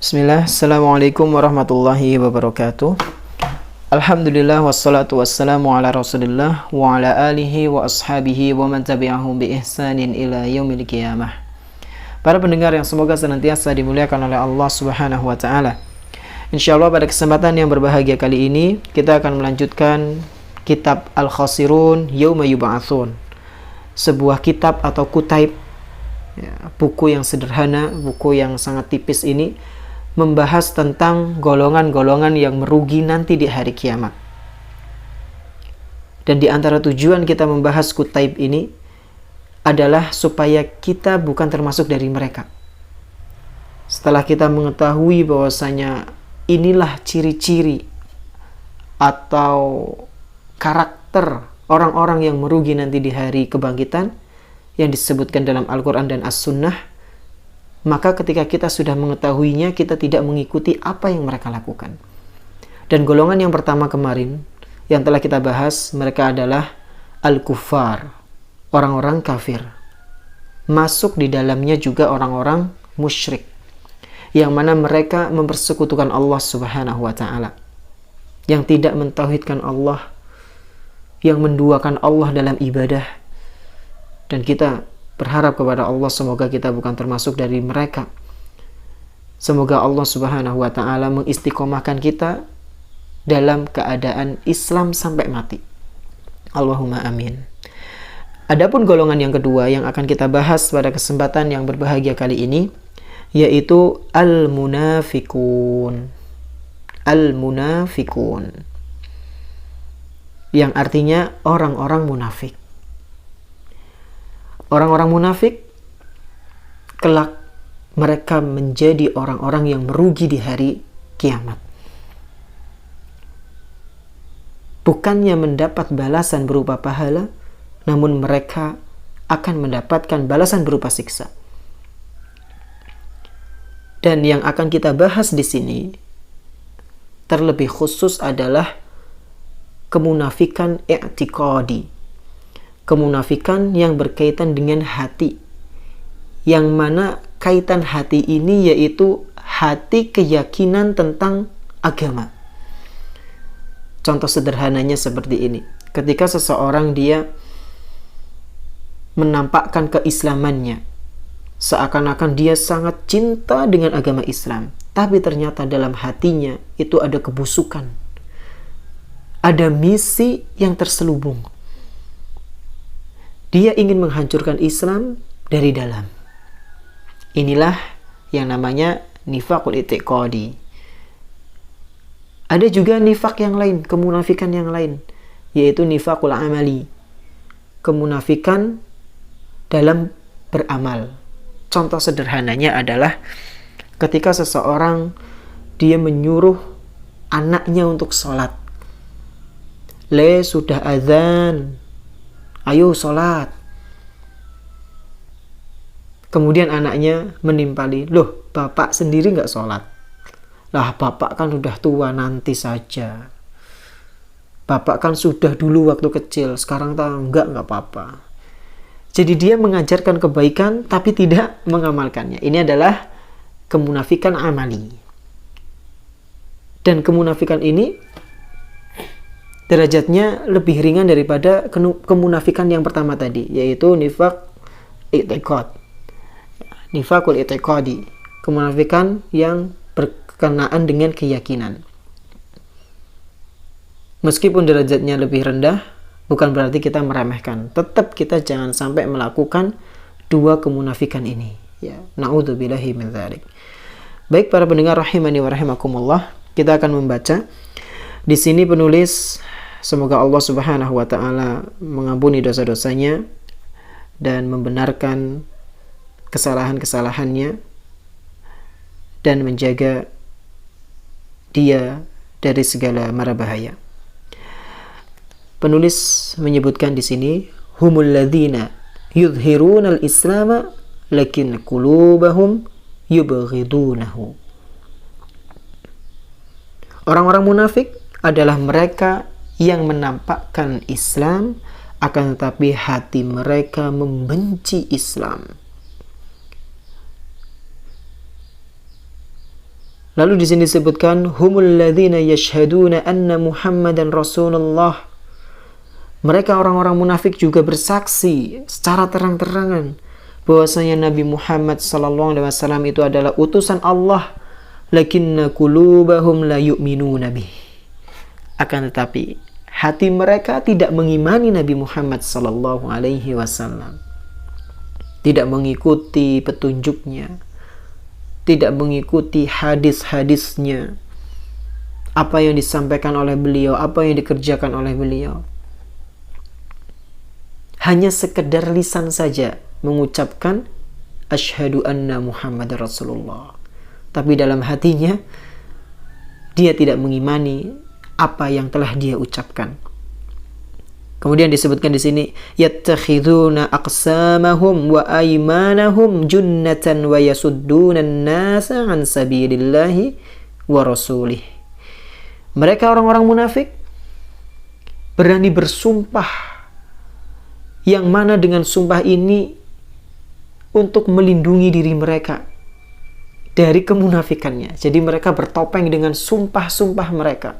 Bismillah, Assalamualaikum warahmatullahi wabarakatuh. Alhamdulillah wassalatu wassalamu ala rasulillah wa ala alihi wa ashabihi wa man tabi'ahum bi ihsanin ila yaumil qiyamah. Para pendengar yang semoga senantiasa dimuliakan oleh Allah Subhanahu wa taala. Insyaallah pada kesempatan yang berbahagia kali ini kita akan melanjutkan kitab Al-Khasirun Yauma Yub'atsun. Sebuah kitab atau kutaib, buku yang sederhana, buku yang sangat tipis ini membahas tentang golongan-golongan yang merugi nanti di hari kiamat. Dan di antara tujuan kita membahas kutaib ini adalah supaya kita bukan termasuk dari mereka. Setelah kita mengetahui bahwasanya inilah ciri-ciri atau karakter orang-orang yang merugi nanti di hari kebangkitan yang disebutkan dalam Al-Quran dan As-Sunnah, maka ketika kita sudah mengetahuinya, kita tidak mengikuti apa yang mereka lakukan. Dan golongan yang pertama kemarin yang telah kita bahas, mereka adalah Al-Kuffar, orang-orang kafir. Masuk di dalamnya juga orang-orang musyrik, yang mana mereka mempersekutukan Allah Subhanahu wa ta'ala, yang tidak mentauhidkan Allah, yang menduakan Allah dalam ibadah. Dan kita berharap kepada Allah semoga kita bukan termasuk dari mereka. Semoga Allah Subhanahu wa ta'ala mengistiqomahkan kita dalam keadaan Islam sampai mati. Allahumma amin. Adapun golongan yang kedua yang akan kita bahas pada kesempatan yang berbahagia kali ini, yaitu al-munafikun. Al-munafikun, yang artinya orang-orang munafik. Orang-orang munafik kelak mereka menjadi orang-orang yang merugi di hari kiamat. Bukannya mendapat balasan berupa pahala, namun mereka akan mendapatkan balasan berupa siksa. Dan yang akan kita bahas di sini terlebih khusus adalah kemunafikan i'tiqadi. Kemunafikan yang berkaitan dengan hati, yang mana kaitan hati ini yaitu hati keyakinan tentang agama. Contoh sederhananya seperti ini. Ketika seseorang dia menampakkan keislamannya, seakan-akan dia sangat cinta dengan agama Islam, tapi ternyata dalam hatinya itu ada kebusukan, ada misi yang terselubung. Dia ingin menghancurkan Islam dari dalam. Inilah yang namanya nifaqul i'tiqadi. Ada juga nifaq yang lain, kemunafikan yang lain, yaitu nifaqul amali. Kemunafikan dalam beramal. Contoh sederhananya adalah ketika seseorang dia menyuruh anaknya untuk sholat. Sudah azan, ayo sholat. Kemudian anaknya menimpali, loh bapak sendiri nggak sholat? Lah bapak kan udah tua, nanti saja. Bapak kan sudah dulu waktu kecil, sekarang nggak apa-apa. Jadi dia mengajarkan kebaikan tapi tidak mengamalkannya. Ini adalah kemunafikan amali. Dan kemunafikan ini derajatnya lebih ringan daripada kemunafikan yang pertama tadi, yaitu nifaq i'tiqad. Nifaqul i'tiqadi, kemunafikan yang berkenaan dengan keyakinan. Meskipun derajatnya lebih rendah, bukan berarti kita meremehkan. Tetap kita jangan sampai melakukan dua kemunafikan ini. Ya, na'udzubillahi min dzalik. Baik para pendengar rahimani wa rahimakumullah, kita akan membaca. Di sini penulis, semoga Allah Subhanahu wa ta'ala mengampuni dosa-dosanya dan membenarkan kesalahan-kesalahannya dan menjaga dia dari segala mara bahaya. Penulis menyebutkan di sini, humul ladzina yudhiruna al-islama lakin qulubahum yubghidunahu. Orang-orang munafik adalah mereka yang menampakkan Islam, akan tetapi hati mereka membenci Islam. Lalu di sini disebutkan humul ladzina yashhaduna anna Muhammadan Rasulullah. Mereka orang-orang munafik juga bersaksi secara terang-terangan bahwasanya Nabi Muhammad sallallahu alaihi wasallam itu adalah utusan Allah, lakinna qulubahum la yu'minuna bih. Akan tetapi hati mereka tidak mengimani Nabi Muhammad sallallahu alaihi wasallam. Tidak mengikuti petunjuknya, tidak mengikuti hadis-hadisnya, apa yang disampaikan oleh beliau, apa yang dikerjakan oleh beliau. Hanya sekedar lisan saja mengucapkan asyhadu anna Muhammad Rasulullah, tapi dalam hatinya dia tidak mengimani apa yang telah dia ucapkan. Kemudian disebutkan di sini yattakhiduna aqsamahum wa aymanahum junnatan wa yasudduna an-nasa an sabilillahi wa rasulih. Mereka orang-orang munafik berani bersumpah, yang mana dengan sumpah ini untuk melindungi diri mereka dari kemunafikannya. Jadi mereka bertopeng dengan sumpah-sumpah mereka,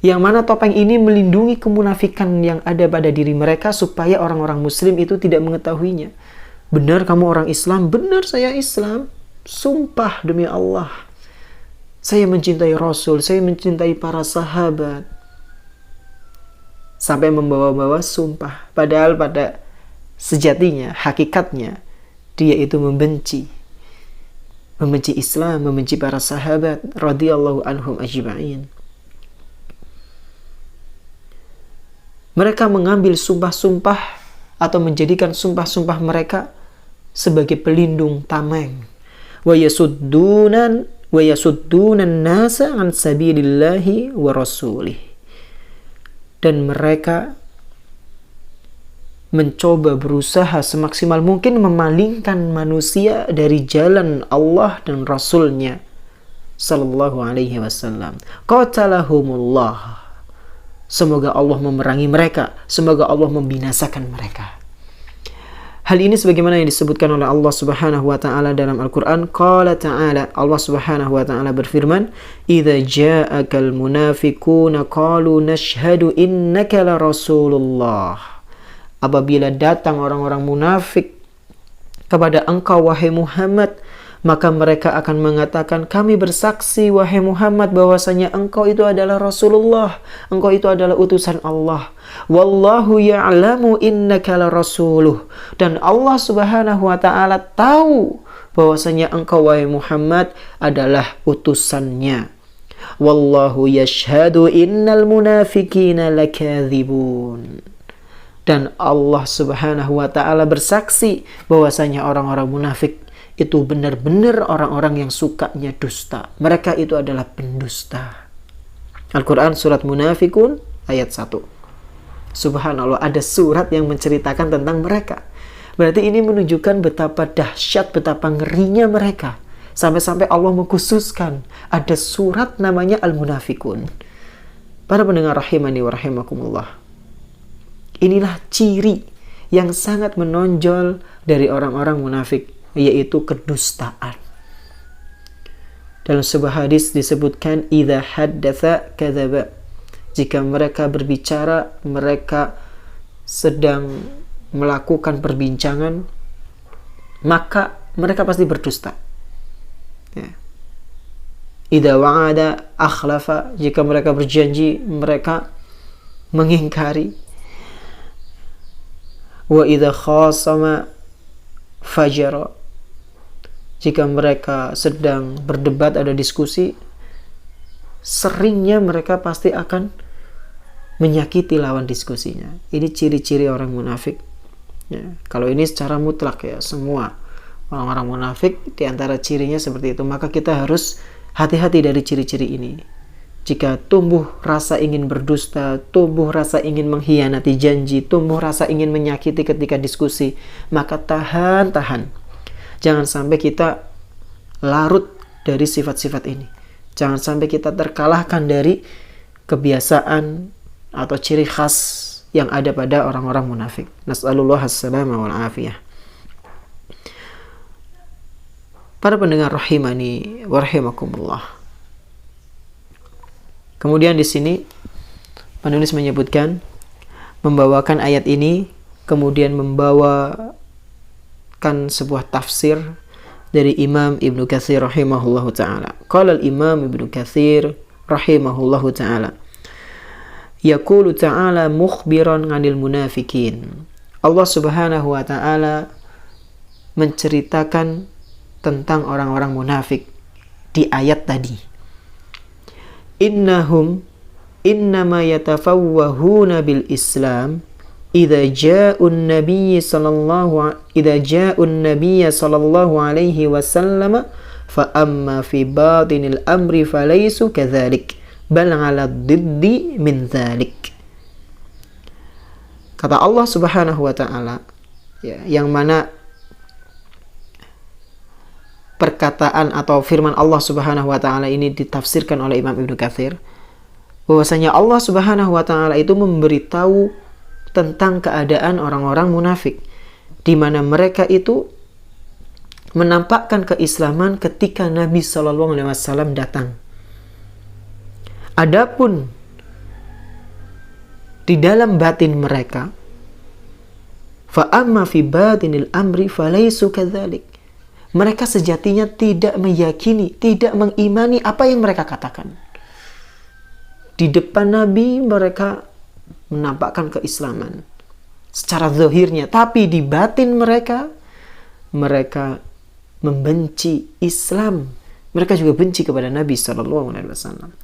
yang mana topeng ini melindungi kemunafikan yang ada pada diri mereka supaya orang-orang muslim itu tidak mengetahuinya. Benar kamu orang Islam? Benar saya Islam. Sumpah demi Allah, saya mencintai Rasul, saya mencintai para sahabat. Sampai membawa-bawa sumpah. Padahal pada sejatinya, hakikatnya, dia itu membenci Islam, membenci para sahabat radhiyallahu anhum ajma'in. Mereka mengambil sumpah-sumpah atau menjadikan sumpah-sumpah mereka sebagai pelindung tameng. Wa yasuddunan nasa an sabilillahi wa rasulih. Dan mereka mencoba berusaha semaksimal mungkin memalingkan manusia dari jalan Allah dan Rasulnya sallallahu alaihi wasallam. Qatalahumullah. Semoga Allah memerangi mereka, semoga Allah membinasakan mereka. Hal ini sebagaimana yang disebutkan oleh Allah Subhanahu wa taala dalam Al-Qur'an. Qala ta'ala, Allah Subhanahu wa taala berfirman, "Idza ja'akal munafiquna qalu nashhadu innaka la rasulullah." Apabila datang orang-orang munafik kepada engkau wahai Muhammad, maka mereka akan mengatakan, kami bersaksi wahai Muhammad bahwasanya engkau itu adalah Rasulullah, engkau itu adalah utusan Allah. Wallahu ya'lamu innaka la rasuluh. Dan Allah Subhanahu wa taala tahu bahwasanya engkau wahai Muhammad adalah utusannya. Wallahu yashhadu innal munafiqina lakadzibun. Dan Allah Subhanahu wa taala bersaksi bahwasanya orang-orang munafik itu benar-benar orang-orang yang sukanya dusta. Mereka itu adalah pendusta. Al-Quran surat Munafikun ayat 1. Subhanallah, ada surat yang menceritakan tentang mereka. Berarti ini menunjukkan betapa dahsyat, betapa ngerinya mereka. Sampai-sampai Allah mengkhususkan ada surat namanya Al-Munafikun. Para pendengar rahimani wa rahimakumullah, inilah ciri yang sangat menonjol dari orang-orang munafik, yaitu kedustaan. Dalam sebuah hadis disebutkan idza haddatsa kadzaba. Jika mereka berbicara, mereka sedang melakukan perbincangan, maka mereka pasti berdusta. Ya. Idza wa'ada akhlafa. Jika mereka berjanji, mereka mengingkari. Wa idza khasama fajara. Jika mereka sedang berdebat, ada diskusi, seringnya mereka pasti akan menyakiti lawan diskusinya. Ini ciri-ciri orang munafik. Ya, kalau ini secara mutlak ya, semua orang-orang munafik di antara cirinya seperti itu. Maka kita harus hati-hati dari ciri-ciri ini. Jika tumbuh rasa ingin berdusta, tumbuh rasa ingin mengkhianati janji, tumbuh rasa ingin menyakiti ketika diskusi, maka tahan. Jangan sampai kita larut dari sifat-sifat ini. Jangan sampai kita terkalahkan dari kebiasaan atau ciri khas yang ada pada orang-orang munafik. Nas'alullah as-salama wal afiyah. Para pendengar rahimani wa rahimakumullah. Kemudian di sini penulis menyebutkan, membawakan ayat ini, kemudian membawakan sebuah tafsir dari Imam Ibnu Katsir rahimahullahu taala. Qala al-Imam Ibnu Katsir rahimahullahu taala, yaqulu ta'ala mukhbiran 'anil munafikin. Allah Subhanahu wa taala menceritakan tentang orang-orang munafik di ayat tadi. Innahum innama yatafawwahuna bil Islam idza ja'un nabiy sallallahu alaihi wasallam fa amma fi batinil amri falaysu kadzalik bal 'ala diddi min dzalik. Kata Allah Subhanahu wa taala, ya, yang mana perkataan atau firman Allah Subhanahu wa taala ini ditafsirkan oleh Imam Ibnu Katsir, bahwasanya Allah Subhanahu wa taala itu memberitahu tentang keadaan orang-orang munafik, di mana mereka itu menampakkan keislaman ketika Nabi sallallahu alaihi wasallam datang. Adapun di dalam batin mereka, fa amma fi batinil amri falaysu kadzalik. Mereka sejatinya tidak meyakini, tidak mengimani apa yang mereka katakan. Di depan Nabi mereka menampakkan keislaman secara zahirnya, tapi di batin mereka, mereka membenci Islam. Mereka juga benci kepada Nabi sallallahu alaihi wasallam.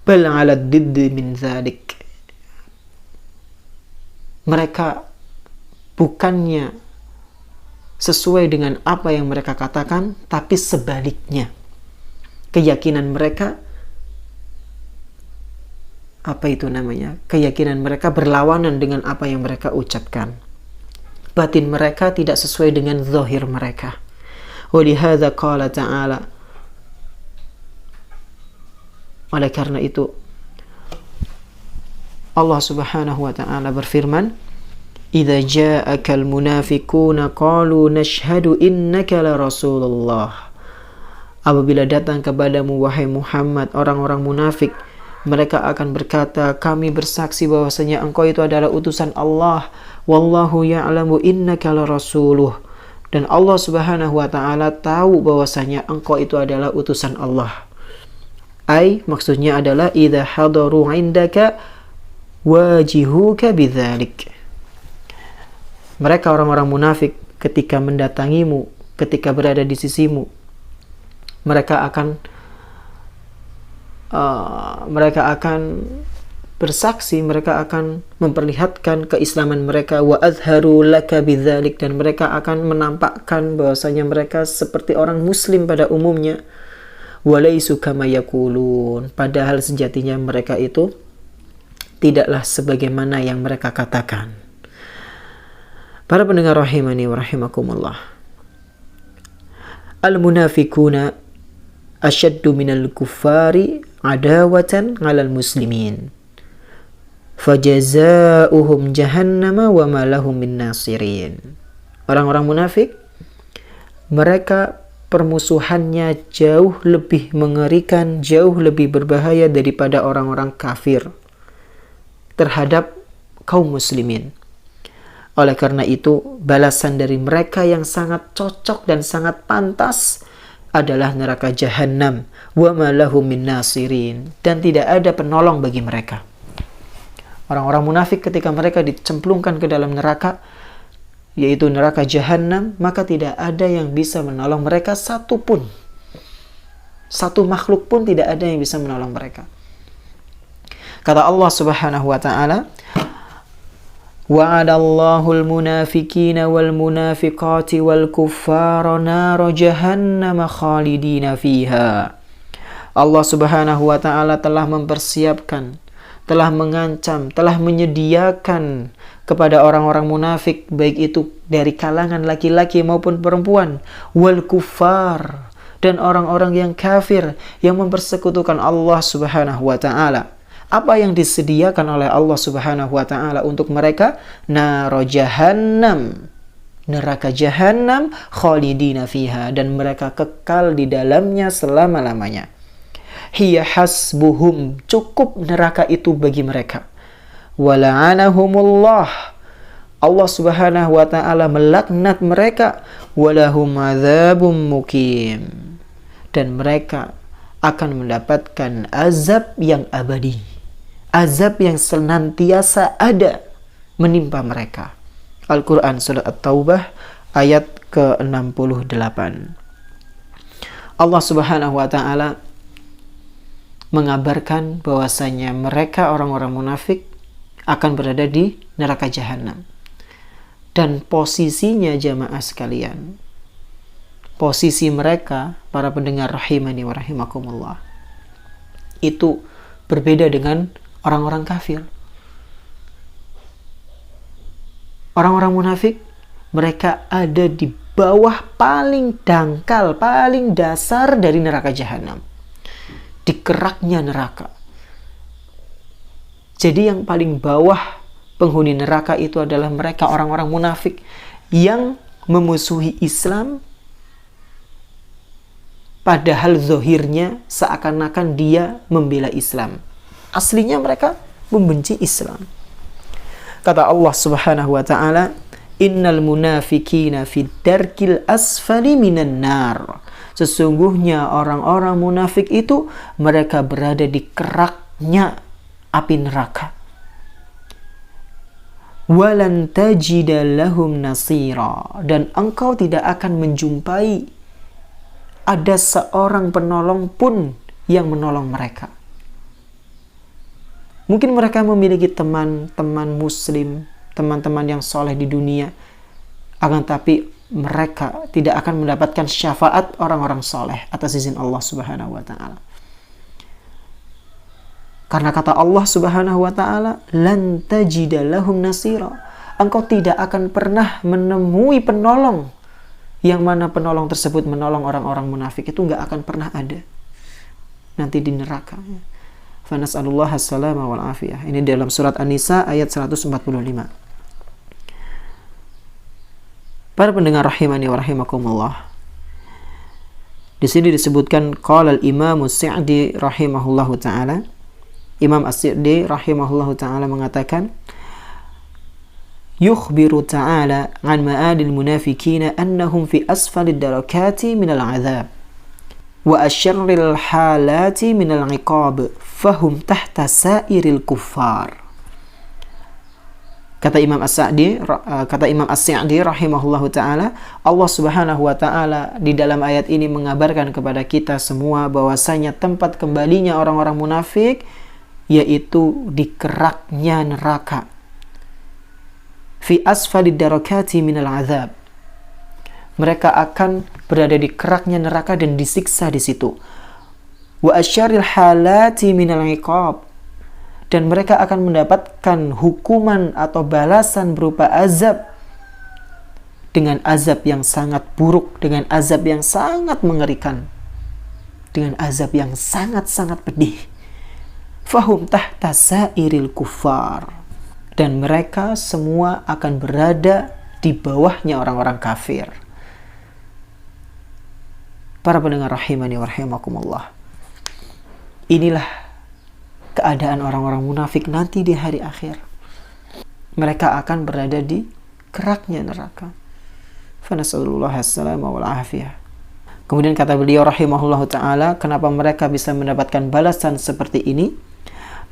Bal 'ala diddi min dzalik. Mereka bukannya sesuai dengan apa yang mereka katakan, tapi sebaliknya. Keyakinan mereka, keyakinan mereka berlawanan dengan apa yang mereka ucapkan. Batin mereka tidak sesuai dengan zahir mereka. Walihadza qala ta'ala. Oleh karena itu, Allah Subhanahu wa ta'ala berfirman, idza ja'akal munafiquna qalu nashhadu innaka la rasulullah. Apabila datang kepadamu wahai Muhammad orang-orang munafik, mereka akan berkata, kami bersaksi bahwasanya engkau itu adalah utusan Allah. Wallahu ya'lamu innaka la rasuluh. Dan Allah Subhanahu wa taala tahu bahwasanya engkau itu adalah utusan Allah. Maksudnya adalah idza hadaru 'indaka wajihuka bidzalik. Mereka orang-orang munafik ketika mendatangimu, ketika berada di sisimu, mereka akan bersaksi, mereka akan memperlihatkan keislaman mereka, wa azharu laka bidzalik, dan mereka akan menampakkan bahwasanya mereka seperti orang muslim pada umumnya. Walaisu kama yaqulun, padahal sejatinya mereka itu tidaklah sebagaimana yang mereka katakan. Para pendengar rahimani wa rahimakumullah. Al-munafiquna asyaddu minal kuffari adawatan 'alal muslimin. Fajazaohum jahannama wa ma lahum min nasirin. Orang-orang munafik, mereka permusuhannya jauh lebih mengerikan, jauh lebih berbahaya daripada orang-orang kafir terhadap kaum muslimin. Oleh karena itu, balasan dari mereka yang sangat cocok dan sangat pantas adalah neraka Jahannam, wa ma lahum min nasirin, dan tidak ada penolong bagi mereka. Orang-orang munafik ketika mereka dicemplungkan ke dalam neraka, yaitu neraka Jahannam, maka tidak ada yang bisa menolong mereka satupun. Satu makhluk pun tidak ada yang bisa menolong mereka. Kata Allah Subhanahu wa taala, wa'adallahu al-munafiqina wal-munafiqati wal-kuffara nara jahannama khalidina fiha. Allah Subhanahu wa taala telah mempersiapkan, telah mengancam, telah menyediakan kepada orang-orang munafik, baik itu dari kalangan laki-laki maupun perempuan, wal-kuffar, dan orang-orang yang kafir yang mempersekutukan Allah Subhanahu wa taala. Apa yang disediakan oleh Allah Subhanahu wa taala untuk mereka? Nar jahannam, neraka jahanam, khalidina fiha, dan mereka kekal di dalamnya selama-lamanya. Hiya hasbuhum, cukup neraka itu bagi mereka. Wala'anahumullah, Allah subhanahu wa ta'ala melaknat mereka. Walahum adzabum mukim, dan mereka akan mendapatkan azab yang abadi, azab yang senantiasa ada menimpa mereka. Al-Quran Surat At-Taubah ayat ke-68. Allah subhanahu wa ta'ala mengabarkan bahwasanya mereka orang-orang munafik akan berada di neraka jahanam. Dan posisinya jamaah sekalian, posisi mereka, para pendengar rahimani wa rahimakumullah, itu berbeda dengan orang-orang kafir. Orang-orang munafik, mereka ada di bawah paling dangkal, paling dasar dari neraka jahanam, di keraknya neraka. Jadi yang paling bawah penghuni neraka itu adalah mereka orang-orang munafik yang memusuhi Islam, padahal zahirnya seakan-akan dia membela Islam. Aslinya mereka membenci Islam. Kata Allah subhanahu wa ta'ala, innal munafikina fid darkil asfali minan nar. Sesungguhnya orang-orang munafik itu mereka berada di keraknya api neraka. Walan tajida lahum nasira, dan engkau tidak akan menjumpai ada seorang penolong pun yang menolong mereka. Mungkin mereka memiliki teman-teman muslim, teman-teman yang soleh di dunia, akan tapi mereka tidak akan mendapatkan syafaat orang-orang soleh atas izin Allah subhanahu wa ta'ala. Karena kata Allah subhanahu wa ta'ala, lan tajida lahum nasira, engkau tidak akan pernah menemui penolong, yang mana penolong tersebut menolong orang-orang munafik, itu nggak akan pernah ada nanti di neraka. Fanas'alullah as-salama wal afiyah. Ini dalam surat An-Nisa ayat 145. Para pendengar rahimani wa rahimakumullah, di sini disebutkan qala al-Imam As-Sa'di rahimahullahu taala, Imam As-Sa'di rahimahullahu ta'ala mengatakan, yukhbiru ta'ala an ma'adil munafikina annahum fi asfalid darakati minal azab wa asyarril halati minal iqab fahum tahta sairil kuffar. Kata Imam As-Sa'di rahimahullahu ta'ala, Allah subhanahu wa ta'ala di dalam ayat ini mengabarkan kepada kita semua bahwasanya tempat kembalinya orang-orang munafik yaitu di keraknya neraka. Fi asfalid darakati minal azab. Mereka akan berada di keraknya neraka dan disiksa di situ. Wa asyaril halati minal iqab. Dan mereka akan mendapatkan hukuman atau balasan berupa azab, dengan azab yang sangat buruk, dengan azab yang sangat mengerikan, dengan azab yang sangat-sangat pedih. Fahum tahta sairil kuffar, dan mereka semua akan berada di bawahnya orang-orang kafir. Para pendengar rahimani wa rahimakumullah, inilah keadaan orang-orang munafik nanti di hari akhir. Mereka akan berada di keraknya neraka. Fanas'alullah as-salama wal afiyah. Kemudian kata beliau rahimahullah ta'ala, kenapa mereka bisa mendapatkan balasan seperti ini?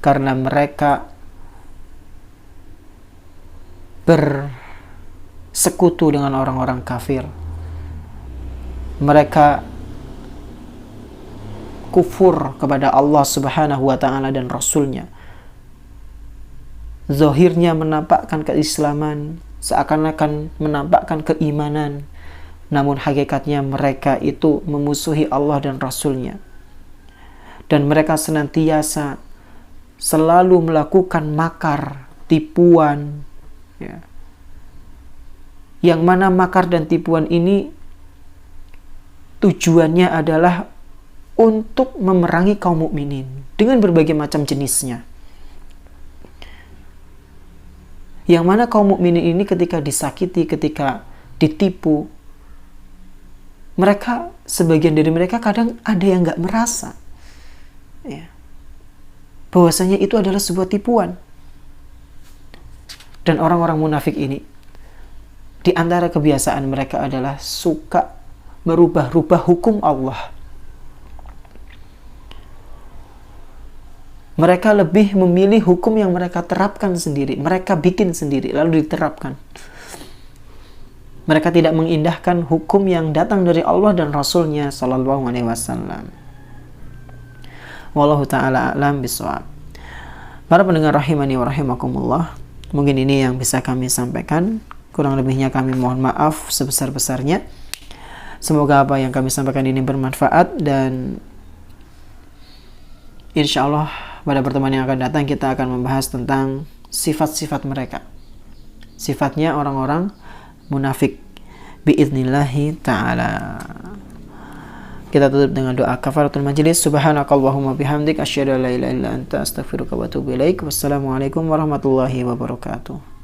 Karena mereka bersekutu dengan orang-orang kafir. Mereka kufur kepada Allah subhanahu wa ta'ala dan Rasulnya. Zahirnya menampakkan keislaman, seakan-akan menampakkan keimanan, namun hakikatnya mereka itu memusuhi Allah dan Rasulnya. Dan mereka senantiasa selalu melakukan makar, tipuan, ya. Yang mana makar dan tipuan ini tujuannya adalah untuk memerangi kaum mukminin dengan berbagai macam jenisnya. Yang mana kaum mukminin ini ketika disakiti, ketika ditipu. Mereka, sebagian dari mereka kadang ada yang nggak merasa ya, bahwasanya itu adalah sebuah tipuan. Dan orang-orang munafik ini, di antara kebiasaan mereka adalah suka merubah-rubah hukum Allah. Mereka lebih memilih hukum yang mereka terapkan sendiri, mereka bikin sendiri lalu diterapkan. Mereka tidak mengindahkan hukum yang datang dari Allah dan Rasulnya Sallallahu Alaihi Wasallam. Wallahu ta'ala a'lam bishawab. Para pendengar rahimani wa rahimakumullah, mungkin ini yang bisa kami sampaikan. Kurang lebihnya kami mohon maaf sebesar-besarnya. Semoga apa yang kami sampaikan ini bermanfaat, dan insya Allah pada pertemuan yang akan datang kita akan membahas tentang sifat-sifat mereka, sifatnya orang-orang munafik biidnillahi ta'ala. Kita tutup dengan doa kafaratul majlis. Subhanakallahumma bihamdik asyhadu an la ilaha illa anta astaghfiruka wa atubu ilaik. Wassalamualaikum warahmatullahi wabarakatuh.